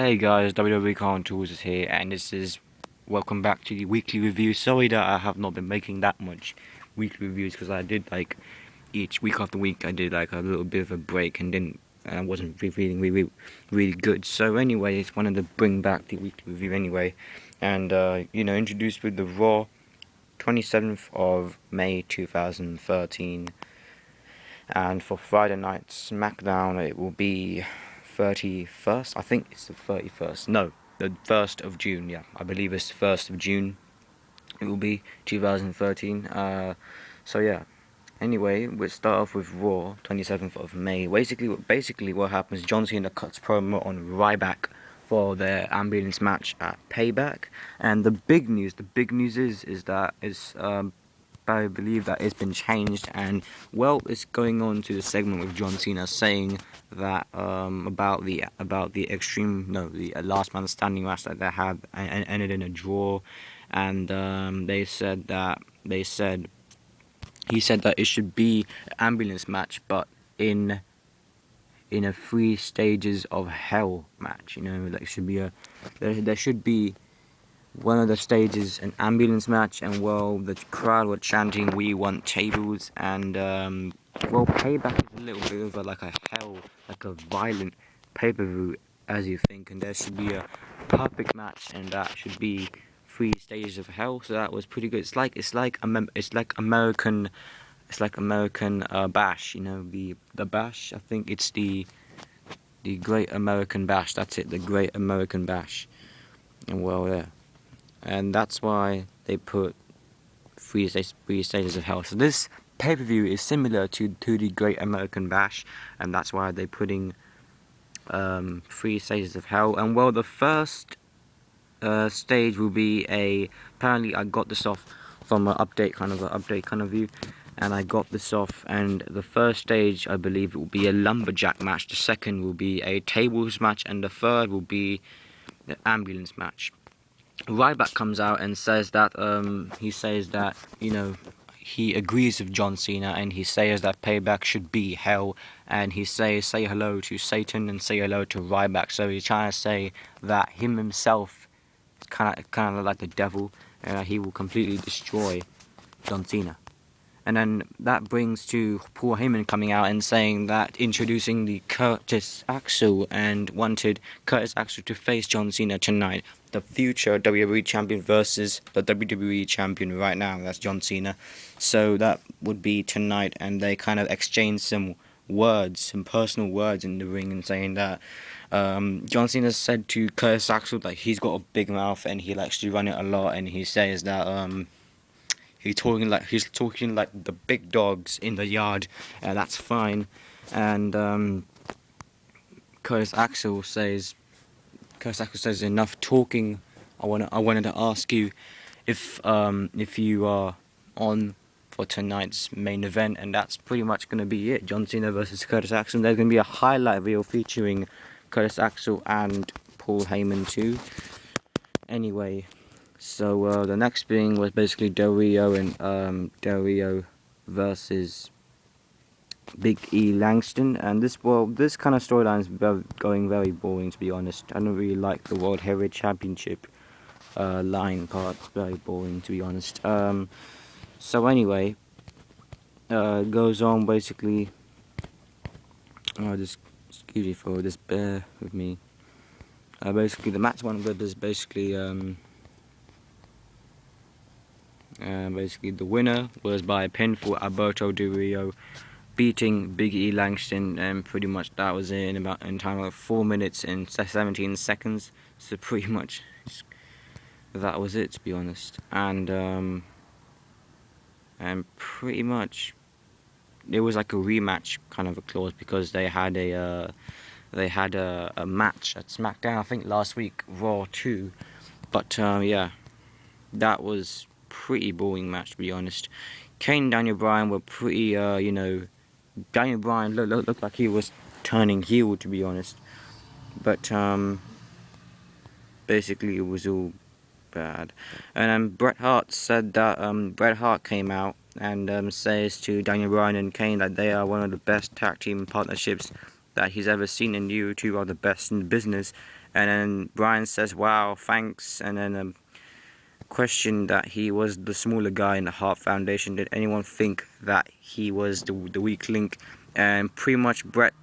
Hey guys, WWE Contours is here, and this is welcome back to the weekly review. Sorry that I have not been making that much weekly reviews because I did each week after week I did a little bit of a break and I wasn't feeling really good. So anyway, it's wanted to bring back the weekly review anyway, and introduced with the Raw 27th of May 2013, and for Friday night SmackDown it will be 31st. I think it's the 31st. No, the 1st of June. Yeah, I believe it's the 1st of June. It will be 2013. So yeah. Anyway, we'll start off with Raw, 27th of May. Basically what happens, John Cena cuts promo on Ryback for their ambulance match at Payback. And the big news is that I believe that it's been changed, and well, it's going on to the segment with John Cena saying that about the last man standing match that they had and ended in a draw, and he said that it should be an ambulance match, but in a 3 stages of hell match. There should be one of the stages an ambulance match, and well, the crowd were chanting "We want tables," and Payback is a little bit of a hell, like a violent pay-per-view as you think, and there should be a perfect match, and that should be 3 stages of hell. So that was pretty good. It's like American Bash, the Bash. I think it's the Great American Bash. That's it, the Great American Bash. And well, yeah. And that's why they put 3 stages of hell. So this pay-per-view is similar to the Great American Bash, and that's why they're putting 3 stages of hell. And well, the first stage will be apparently I got this off from an update kind of view, and I got this off, and the first stage I believe it will be a lumberjack match, the second will be a tables match, and the third will be the ambulance match. Ryback comes out and says that he agrees with John Cena, and he says that Payback should be hell, and he say hello to Satan and say hello to Ryback. So he's trying to say that him himself is kind of like the devil, and he will completely destroy John Cena. And then that brings to Paul Heyman coming out and saying that introducing the Curtis Axel, and wanted Curtis Axel to face John Cena tonight, the future WWE champion versus the WWE champion right now, that's John Cena. So that would be tonight, and they kind of exchanged some personal words in the ring, and saying that John Cena said to Curtis Axel that he's got a big mouth and he likes to run it a lot, and he says that he's talking like the big dogs in the yard, and that's fine. And Curtis Axel says, enough talking. I wanted to ask you if you are on for tonight's main event, and that's pretty much going to be it. John Cena versus Curtis Axel. There's going to be a highlight reel featuring Curtis Axel and Paul Heyman too. Anyway. So the next thing was basically Del Rio versus Big E Langston, and this kind of storyline is going very boring, to be honest. I don't really like the World Heavyweight Championship line part. It's very boring, to be honest. So anyway, goes on basically. Just excuse me for this. Bear with me. Basically, the match one was basically the winner was by pinfall, Alberto Del Rio beating Big E Langston, and pretty much that was it in time of 4 minutes and 17 seconds. So pretty much that was it, to be honest. And pretty much it was like a rematch kind of a clause, because they had a match at SmackDown, I think last week, Raw 2. But yeah, that was pretty boring match, to be honest. Kane and Daniel Bryan were pretty, Daniel Bryan looked like he was turning heel, to be honest. But basically it was all bad. And Bret Hart said that Bret Hart came out and says to Daniel Bryan and Kane that they are one of the best tag team partnerships that he's ever seen, and you two are the best in the business. And then Bryan says, "Wow, thanks." And then questioned that he was the smaller guy in the Hart Foundation. Did anyone think that he was the weak link? And pretty much Bret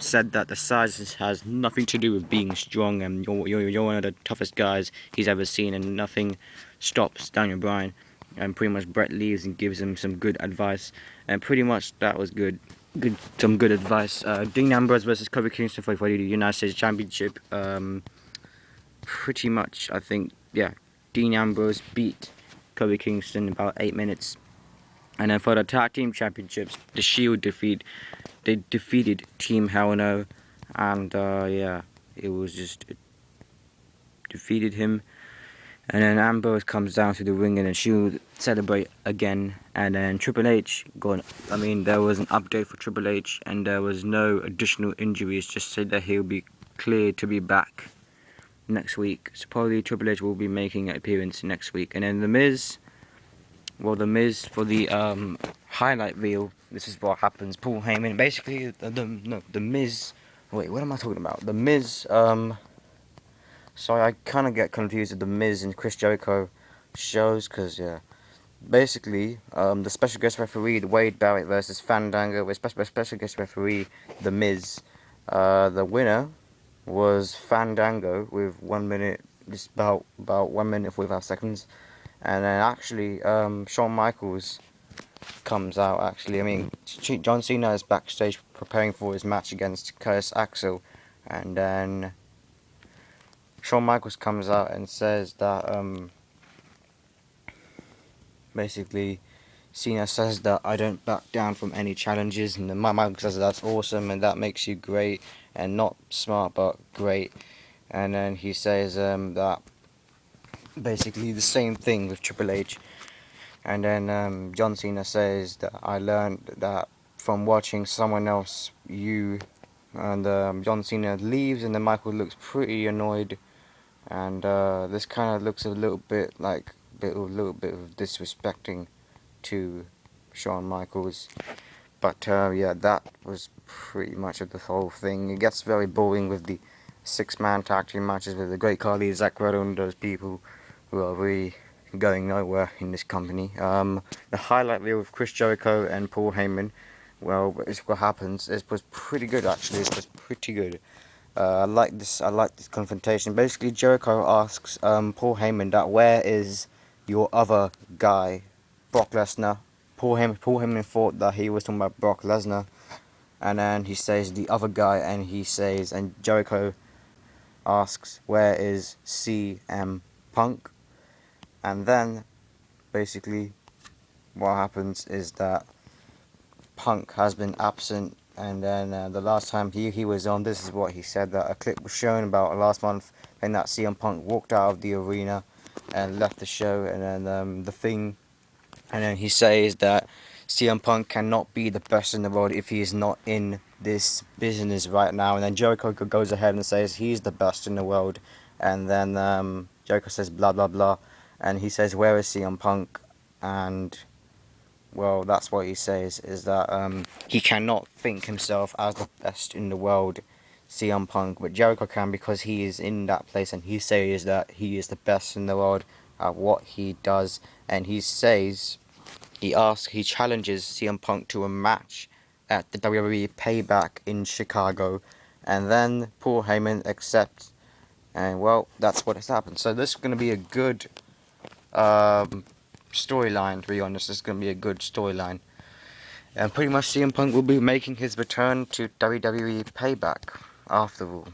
said that the size has nothing to do with being strong, and you're one of the toughest guys he's ever seen, and nothing stops Daniel Bryan. And pretty much Bret leaves and gives him some good advice, and pretty much that was some good advice. Dean Ambrose versus Kofi Kingston for the United States Championship. Pretty much, I think, yeah, Dean Ambrose beat Kofi Kingston in about 8 minutes. And then for the tag team championships, the Shield they defeated Team Hell No, and yeah, it was just defeated him. And then Ambrose comes down to the ring, and then Shield celebrate again. And then Triple H there was an update for Triple H, and there was no additional injuries. Just said that he'll be cleared to be back next week. So probably Triple H will be making an appearance next week. And then The Miz for the highlight reel, this is what happens. Paul Heyman, basically, the Miz. Wait, what am I talking about? The Miz. Sorry, I kind of get confused with the Miz and Chris Jericho shows, because yeah, basically, the special guest referee, Wade Barrett versus Fandango, with special guest referee, the Miz. The winner was Fandango with 1 minute, just about 1 minute 45 seconds. And then actually, Shawn Michaels comes out. Actually, I mean, John Cena is backstage preparing for his match against Curtis Axel, and then Shawn Michaels comes out and says that basically Cena says that I don't back down from any challenges, and then Michaels says that's awesome and that makes you great, and not smart but great. And then he says that basically the same thing with Triple H. And then John Cena says that I learned that from watching someone else, you. And John Cena leaves, and then Michael looks pretty annoyed. And this kind of looks a little bit like a little bit of disrespecting to Shawn Michaels. But yeah, that was pretty much of the whole thing. It gets very boring with the 6-man tag team matches with the Great Khali, Zack Ryder, and those people who are really going nowhere in this company. The highlight reel with Chris Jericho and Paul Heyman, well, it's what happens. It was pretty good, actually. It was pretty good. I like this confrontation. Basically, Jericho asks Paul Heyman that where is your other guy, Brock Lesnar. Paul Heyman thought that he was talking about Brock Lesnar, and then he says the other guy, and Jericho asks where is CM Punk. And then, basically, what happens is that Punk has been absent, and then the last time he was on, this is what he said, that a clip was shown about last month, and that CM Punk walked out of the arena and left the show, and then he says that CM Punk cannot be the best in the world if he is not in this business right now, and then Jericho goes ahead and says he's the best in the world, and then Jericho says blah blah blah, and he says where is CM Punk, and well, that's what he says, is that he cannot think himself as the best in the world, CM Punk, but Jericho can, because he is in that place, and he says that he is the best in the world at what he does, and he challenges CM Punk to a match at the WWE Payback in Chicago, and then Paul Heyman accepts, and well, that's what has happened. So this is going to be a good storyline, to be honest. This is going to be a good storyline. And pretty much CM Punk will be making his return to WWE Payback after all.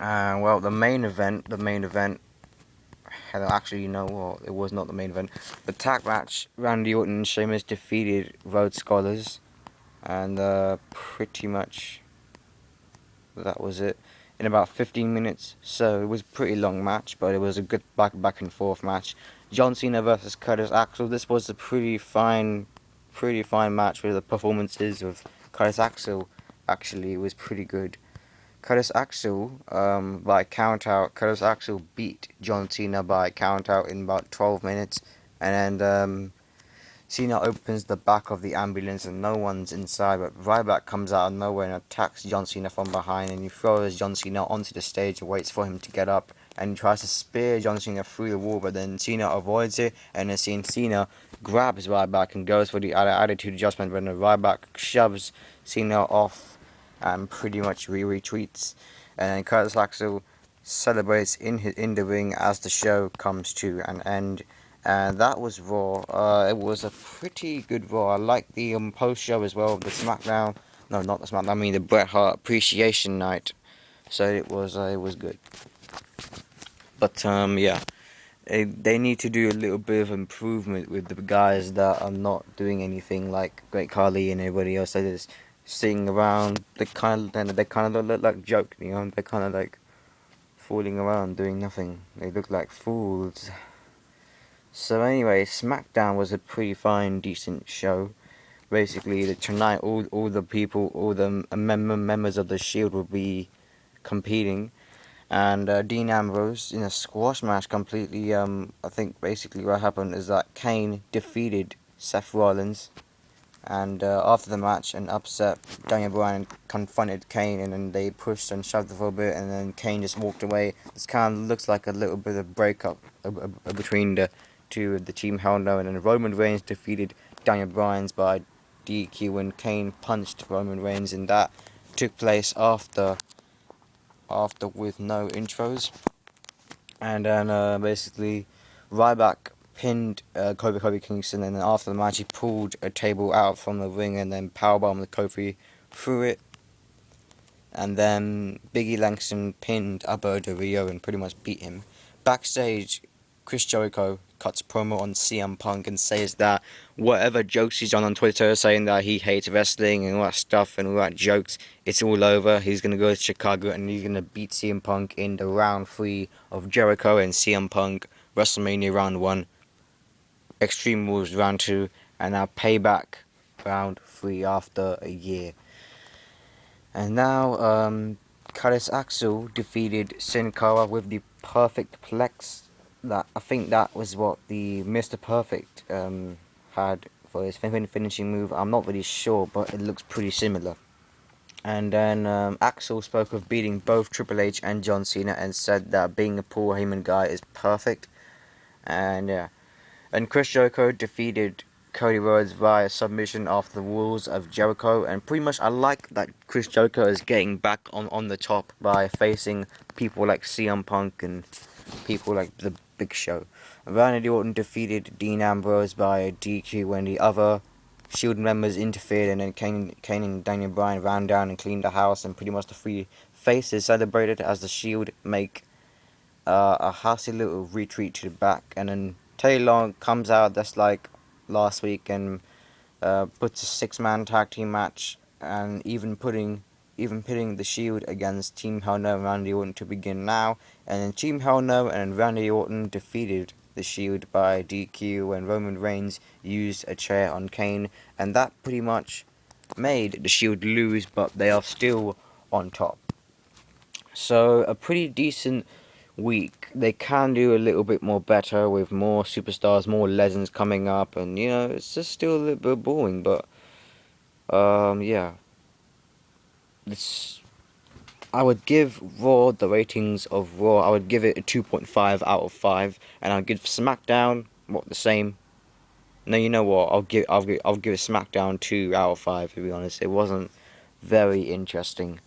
Well, the main event, actually, you know what, it was not the main event. The tag match, Randy Orton and Sheamus defeated Rhodes Scholars, and pretty much that was it. In about 15 minutes, so it was a pretty long match, but it was a good back and forth match. John Cena versus Curtis Axel. This was a pretty fine match with the performances of Curtis Axel. Actually, it was pretty good. Curtis Axel, by count out, Curtis Axel beat John Cena by count out in about 12 minutes, and then Cena opens the back of the ambulance and no one's inside, but Ryback comes out of nowhere and attacks John Cena from behind, and he throws John Cena onto the stage and waits for him to get up, and tries to spear John Cena through the wall, but then Cena avoids it, and then Cena grabs Ryback and goes for the attitude adjustment, but then Ryback shoves Cena off and pretty much retreats, and then Curtis Axel celebrates in the ring as the show comes to an end. And that was Raw. It was a pretty good Raw. I like the post show as well. The SmackDown, no, not the SmackDown. I mean the Bret Hart Appreciation Night. So it was good. But yeah, they need to do a little bit of improvement with the guys that are not doing anything, like Great Khali and everybody else. They're just sitting around. They kind of look like joke, you know. They're kind of like fooling around, doing nothing. They look like fools. So anyway, SmackDown was a pretty fine, decent show. Basically, tonight all the people, all the members of the Shield will be competing, and Dean Ambrose in a squash match completely. I think basically what happened is that Kane defeated Seth Rollins, and after the match, an upset Daniel Bryan confronted Kane, and then they pushed and shoved for a bit, and then Kane just walked away. This kind of looks like a little bit of breakup between the two of the Team Hell No, and then Roman Reigns defeated Daniel Bryan by DQ when Kane punched Roman Reigns, and that took place after with no intros. And then basically Ryback pinned Kofi Kingston, and then after the match he pulled a table out from the ring and then powerbombed Kofi through it. And then Biggie Langston pinned Alberto Del Rio and pretty much beat him. Backstage, Chris Jericho cuts promo on CM Punk and says that whatever jokes he's done on Twitter saying that he hates wrestling and all that stuff and all that jokes, it's all over. He's going to go to Chicago and he's going to beat CM Punk in the round 3 of Jericho and CM Punk WrestleMania round 1, Extreme Rules round 2, and now Payback round 3 after a year. And now, Curtis Axel defeated Sin Cara with the perfect plex. That I think that was what the Mr. Perfect had for his finishing move. I'm not really sure, but it looks pretty similar. And then Axel spoke of beating both Triple H and John Cena and said that being a Paul Heyman guy is perfect. And yeah, and Chris Jericho defeated Cody Rhodes via submission after the rules of Jericho, and pretty much I like that Chris Jericho is getting back on the top by facing people like CM Punk and people like the Big Show. Randy Orton defeated Dean Ambrose by DQ when the other Shield members interfered, and then Kane and Daniel Bryan ran down and cleaned the house, and pretty much the three faces celebrated as the Shield make a hasty little retreat to the back, and then Teddy Long comes out just like last week and puts a 6-man tag team match, and even pitting the Shield against Team Hell No and Randy Orton to begin now. And then Team Hell No and Randy Orton defeated the Shield by DQ when Roman Reigns used a chair on Kane, and that pretty much made the Shield lose, but they are still on top. So a pretty decent week. They can do a little bit more better with more superstars, more legends coming up, and you know, it's just still a little bit boring, but yeah. I would give Raw the ratings of Raw. I would give it a 2.5 out of 5, and I'd give SmackDown the same. No, you know what? I'll give SmackDown 2 out of 5. To be honest, it wasn't very interesting.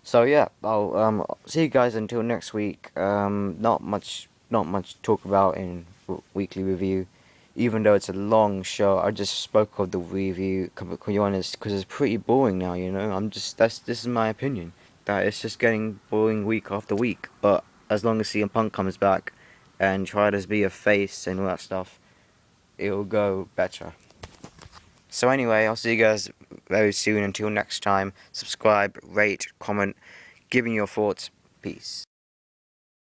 So yeah, I'll see you guys until next week. Not much to talk about in weekly review, even though it's a long show. I just spoke of the review, to be honest, because it's pretty boring now. You know, this is my opinion, that it's just getting boring week after week. But as long as CM Punk comes back and tries to be a face and all that stuff, it'll go better. So anyway, I'll see you guys very soon. Until next time, subscribe, rate, comment, give me your thoughts. Peace.